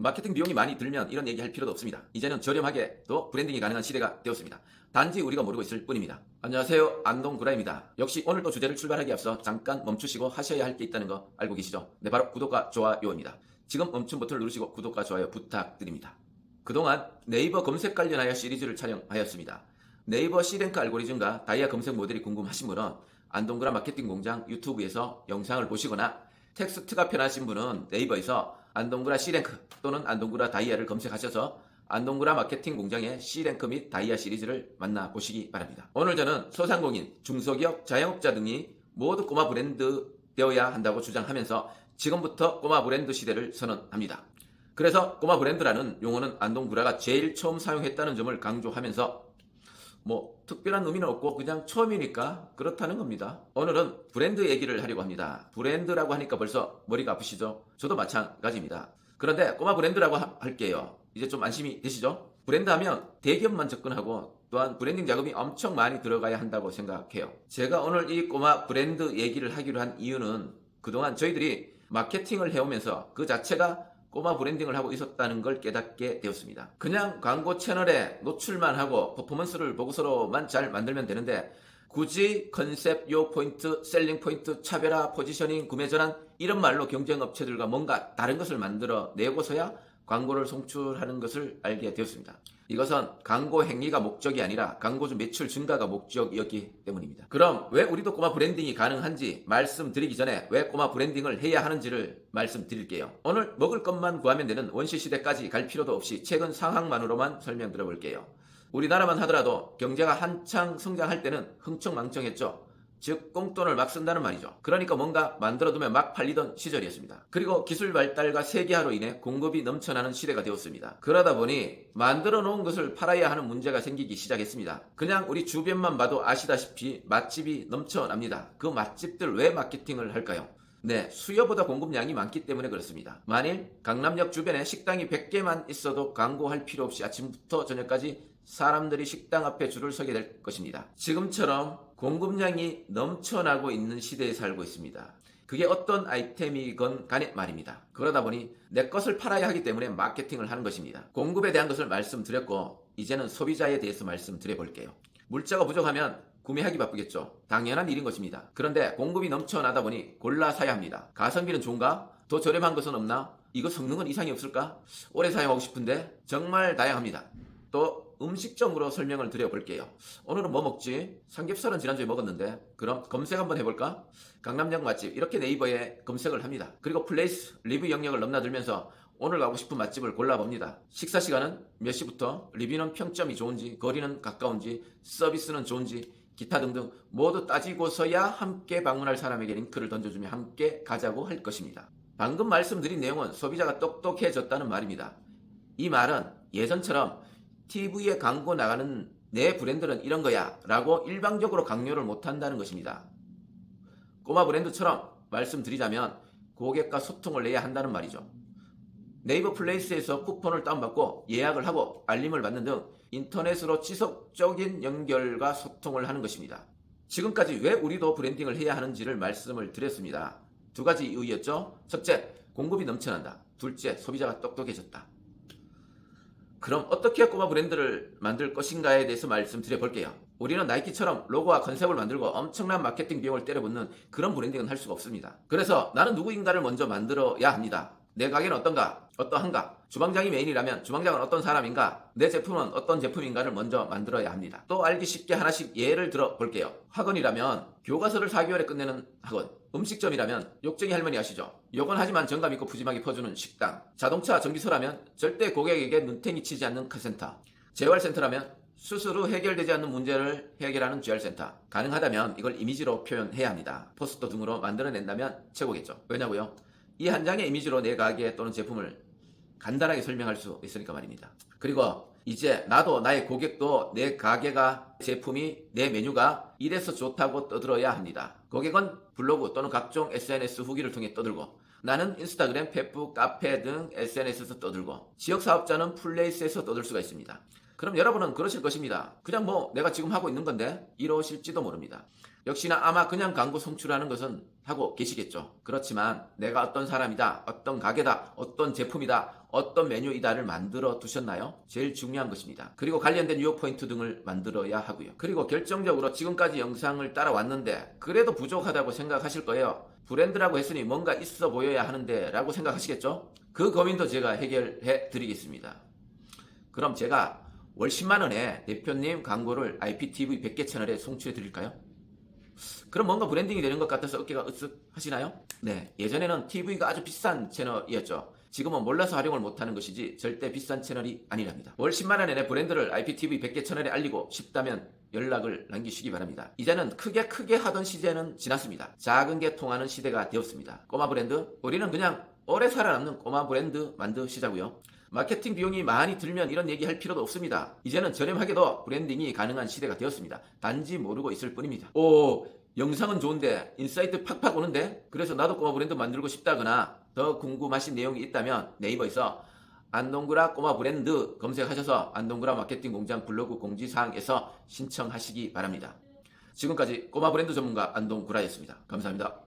마케팅 비용이 많이 들면 이런 얘기 할 필요도 없습니다. 이제는 저렴하게 또 브랜딩이 가능한 시대가 되었습니다. 단지 우리가 모르고 있을 뿐입니다. 안녕하세요, 안동구라입니다. 역시 오늘 또 주제를 출발하기 앞서 잠깐 멈추시고 하셔야 할 게 있다는 거 알고 계시죠? 네, 바로 구독과 좋아요입니다. 지금 멈춤 버튼을 누르시고 구독과 좋아요 부탁드립니다. 그동안 네이버 검색 관련하여 시리즈를 촬영하였습니다. 네이버 C랭크 알고리즘과 다이아 검색 모델이 궁금하신 분은 안동구라 마케팅 공장 유튜브에서 영상을 보시거나 텍스트가 편하신 분은 네이버에서 안동구라 C랭크 또는 안동구라 다이아를 검색하셔서 안동구라 마케팅 공장의 C랭크 및 다이아 시리즈를 만나보시기 바랍니다. 오늘 저는 소상공인, 중소기업, 자영업자 등이 모두 꼬마 브랜드 되어야 한다고 주장하면서 지금부터 꼬마 브랜드 시대를 선언합니다. 그래서 꼬마 브랜드라는 용어는 안동구라가 제일 처음 사용했다는 점을 강조하면서 특별한 의미는 없고 그냥 처음이니까 그렇다는 겁니다. 오늘은 브랜드 얘기를 하려고 합니다. 브랜드라고 하니까 벌써 머리가 아프시죠? 저도 마찬가지입니다. 그런데 꼬마 브랜드라고 할게요. 이제 좀 안심이 되시죠? 브랜드 하면 대기업만 접근하고 또한 브랜딩 작업이 엄청 많이 들어가야 한다고 생각해요. 제가 오늘 이 꼬마 브랜드 얘기를 하기로 한 이유는 그동안 저희들이 마케팅을 해오면서 그 자체가 꼬마 브랜딩을 하고 있었다는 걸 깨닫게 되었습니다. 그냥 광고 채널에 노출만 하고 퍼포먼스를 보고서로만 잘 만들면 되는데 굳이 컨셉, 요 포인트, 셀링 포인트, 차별화, 포지셔닝, 구매 전환 이런 말로 경쟁 업체들과 뭔가 다른 것을 만들어 내고서야 광고를 송출하는 것을 알게 되었습니다. 이것은 광고 행위가 목적이 아니라 광고주 매출 증가가 목적이었기 때문입니다. 그럼 왜 우리도 꼬마 브랜딩이 가능한지 말씀드리기 전에 왜 꼬마 브랜딩을 해야 하는지를 말씀드릴게요. 오늘 먹을 것만 구하면 되는 원시시대까지 갈 필요도 없이 최근 상황만으로만 설명드려볼게요. 우리나라만 하더라도 경제가 한창 성장할 때는 흥청망청했죠. 즉 꽁돈을 막 쓴다는 말이죠. 그러니까 뭔가 만들어두면 막 팔리던 시절이었습니다. 그리고 기술 발달과 세계화로 인해 공급이 넘쳐나는 시대가 되었습니다. 그러다 보니 만들어 놓은 것을 팔아야 하는 문제가 생기기 시작했습니다. 그냥 우리 주변만 봐도 아시다시피 맛집이 넘쳐납니다. 그 맛집들 왜 마케팅을 할까요? 네, 수요보다 공급량이 많기 때문에 그렇습니다. 만일 강남역 주변에 식당이 100개만 있어도 광고할 필요 없이 아침부터 저녁까지 사람들이 식당 앞에 줄을 서게 될 것입니다. 지금처럼 공급량이 넘쳐나고 있는 시대에 살고 있습니다. 그게 어떤 아이템이건 간에 말입니다. 그러다 보니 내 것을 팔아야 하기 때문에 마케팅을 하는 것입니다. 공급에 대한 것을 말씀드렸고 이제는 소비자에 대해서 말씀드려 볼게요. 물자가 부족하면 구매하기 바쁘겠죠. 당연한 일인 것입니다. 그런데 공급이 넘쳐나다 보니 골라 사야 합니다. 가성비는 좋은가? 더 저렴한 것은 없나? 이거 성능은 이상이 없을까? 오래 사용하고 싶은데 정말 다양합니다. 또 음식점으로 설명을 드려볼게요. 오늘은 뭐 먹지? 삼겹살은 지난주에 먹었는데 그럼 검색 한번 해볼까? 강남역 맛집 이렇게 네이버에 검색을 합니다. 그리고 플레이스, 리뷰 영역을 넘나들면서 오늘 가고 싶은 맛집을 골라봅니다. 식사 시간은 몇 시부터, 리뷰는 평점이 좋은지, 거리는 가까운지, 서비스는 좋은지, 기타 등등 모두 따지고서야 함께 방문할 사람에게 링크를 던져주며 함께 가자고 할 것입니다. 방금 말씀드린 내용은 소비자가 똑똑해졌다는 말입니다. 이 말은 예전처럼 TV에 광고 나가는 내 브랜드는 이런 거야 라고 일방적으로 강요를 못한다는 것입니다. 꼬마 브랜드처럼 말씀드리자면 고객과 소통을 해야 한다는 말이죠. 네이버 플레이스에서 쿠폰을 다운받고 예약을 하고 알림을 받는 등 인터넷으로 지속적인 연결과 소통을 하는 것입니다. 지금까지 왜 우리도 브랜딩을 해야 하는지를 말씀을 드렸습니다. 두 가지 이유였죠. 첫째, 공급이 넘쳐난다. 둘째, 소비자가 똑똑해졌다. 그럼 어떻게 꼬마 브랜드를 만들 것인가에 대해서 말씀드려 볼게요. 우리는 나이키처럼 로고와 컨셉을 만들고 엄청난 마케팅 비용을 때려붓는 그런 브랜딩은 할 수가 없습니다. 그래서 나는 누구인가를 먼저 만들어야 합니다. 내 가게는 어떠한가? 주방장이 메인이라면 주방장은 어떤 사람인가? 내 제품은 어떤 제품인가를 먼저 만들어야 합니다. 또 알기 쉽게 하나씩 예를 들어 볼게요. 학원이라면 교과서를 4개월에 끝내는 학원. 음식점이라면 욕쟁이 할머니 아시죠? 욕은 하지만 정감 있고 푸짐하게 퍼주는 식당. 자동차 정비소라면 절대 고객에게 눈탱이 치지 않는 카센터. 재활센터라면 수술 후 해결되지 않는 문제를 해결하는 재활센터. 가능하다면 이걸 이미지로 표현해야 합니다. 포스터 등으로 만들어낸다면 최고겠죠. 왜냐고요? 이 한 장의 이미지로 내 가게 또는 제품을 간단하게 설명할 수 있으니까 말입니다. 그리고 이제 나도 나의 고객도 내 가게가 제품이 내 메뉴가 이래서 좋다고 떠들어야 합니다. 고객은 블로그 또는 각종 SNS 후기를 통해 떠들고 나는 인스타그램, 페북, 카페 등 SNS에서 떠들고 지역사업자는 플레이스에서 떠들 수가 있습니다. 그럼 여러분은 그러실 것입니다. 그냥 내가 지금 하고 있는 건데 이러실지도 모릅니다. 역시나 아마 그냥 광고 송출하는 것은 하고 계시겠죠. 그렇지만 내가 어떤 사람이다, 어떤 가게다, 어떤 제품이다, 어떤 메뉴이다를 만들어 두셨나요? 제일 중요한 것입니다. 그리고 관련된 유효 포인트 등을 만들어야 하고요. 그리고 결정적으로 지금까지 영상을 따라왔는데 그래도 부족하다고 생각하실 거예요. 브랜드라고 했으니 뭔가 있어 보여야 하는데 라고 생각하시겠죠? 그 고민도 제가 해결해 드리겠습니다. 그럼 제가 월 10만원에 대표님 광고를 IPTV 100개 채널에 송출해 드릴까요? 그럼 뭔가 브랜딩이 되는 것 같아서 어깨가 으쓱 하시나요? 네, 예전에는 TV가 아주 비싼 채널이었죠. 지금은 몰라서 활용을 못하는 것이지 절대 비싼 채널이 아니랍니다. 월 10만원에 내 브랜드를 IPTV 100개 채널에 알리고 싶다면 연락을 남기시기 바랍니다. 이제는 크게 하던 시대는 지났습니다. 작은 게 통하는 시대가 되었습니다. 꼬마 브랜드, 우리는 그냥 오래 살아남는 꼬마 브랜드 만드시자고요. 마케팅 비용이 많이 들면 이런 얘기 할 필요도 없습니다. 이제는 저렴하게도 브랜딩이 가능한 시대가 되었습니다. 단지 모르고 있을 뿐입니다. 오, 영상은 좋은데 인사이트 팍팍 오는데? 그래서 나도 꼬마 브랜드 만들고 싶다거나 더 궁금하신 내용이 있다면 네이버에서 안동구라 꼬마 브랜드 검색하셔서 안동구라 마케팅 공장 블로그 공지사항에서 신청하시기 바랍니다. 지금까지 꼬마 브랜드 전문가 안동구라였습니다. 감사합니다.